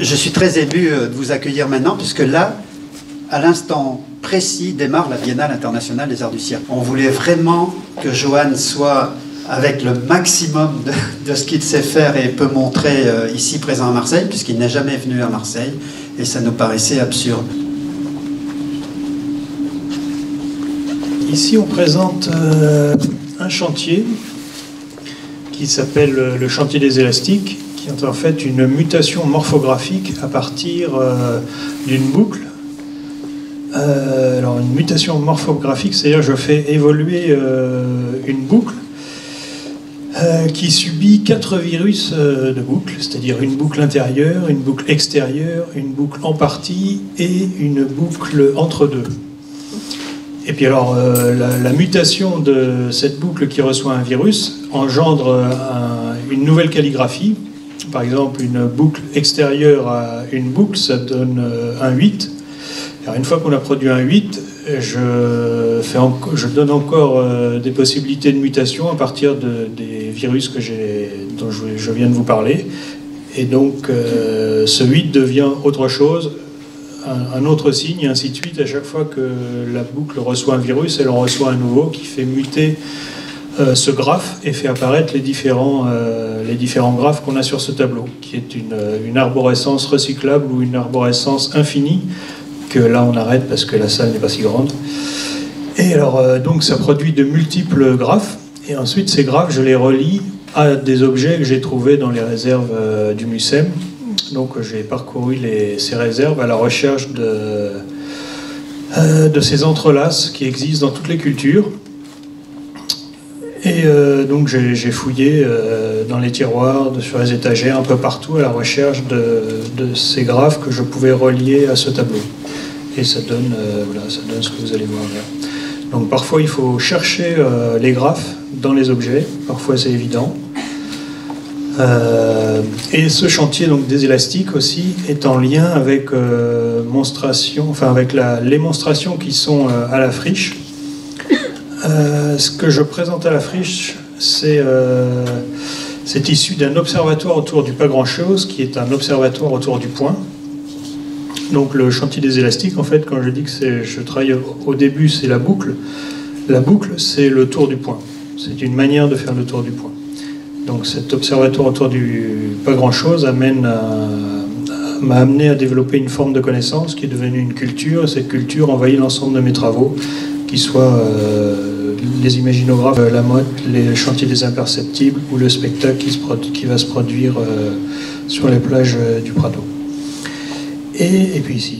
Je suis très ému de vous accueillir maintenant, puisque là, à l'instant précis, démarre la Biennale internationale des arts du cirque. On voulait vraiment que Johan soit avec le maximum de ce qu'il sait faire et peut montrer ici présent à Marseille, puisqu'il n'est jamais venu à Marseille, et ça nous paraissait absurde. Ici, on présente un chantier qui s'appelle le chantier des élastiques, qui est en fait une mutation morphographique à partir d'une boucle. Alors, une mutation morphographique, c'est-à-dire que je fais évoluer une boucle qui subit 4 virus de boucle, c'est-à-dire une boucle intérieure, une boucle extérieure, une boucle en partie et une boucle entre deux. Et puis alors, la mutation de cette boucle qui reçoit un virus engendre une nouvelle calligraphie. Par exemple, une boucle extérieure à une boucle, ça donne un 8. Alors, une fois qu'on a produit un 8, je donne encore des possibilités de mutation à partir des virus dont je viens de vous parler. Et donc, ce 8 devient autre chose, un autre signe, et ainsi de suite. À chaque fois que la boucle reçoit un virus, elle en reçoit un nouveau qui fait muter ce graphe et fait apparaître les différents graphes qu'on a sur ce tableau, qui est une arborescence recyclable ou une arborescence infinie, que là on arrête parce que la salle n'est pas si grande. Et alors, donc ça produit de multiples graphes, et ensuite ces graphes, je les relie à des objets que j'ai trouvés dans les réserves du MUSEM. Donc j'ai parcouru ces réserves à la recherche de ces entrelaces qui existent dans toutes les cultures. Et donc j'ai fouillé dans les tiroirs, sur les étagères, un peu partout à la recherche de ces graphes que je pouvais relier à ce tableau. Et ça donne, voilà, ça donne ce que vous allez voir là. Donc parfois il faut chercher les graphes dans les objets, parfois c'est évident. Et ce chantier donc, des élastiques aussi est en lien avec les monstrations qui sont à la friche. Ce que je présente à la friche, c'est issu d'un observatoire autour du pas grand-chose, qui est un observatoire autour du point. Donc le chantier des élastiques, en fait, quand je dis que je travaille au début, c'est la boucle. La boucle, c'est le tour du point. C'est une manière de faire le tour du point. Donc cet observatoire autour du pas grand-chose m'a amené à développer une forme de connaissance qui est devenue une culture. Et cette culture envahit l'ensemble de mes travaux, qui soient les imaginographes, la mode, les chantiers des imperceptibles ou le spectacle qui va se produire sur les plages du Prado. Et puis ici.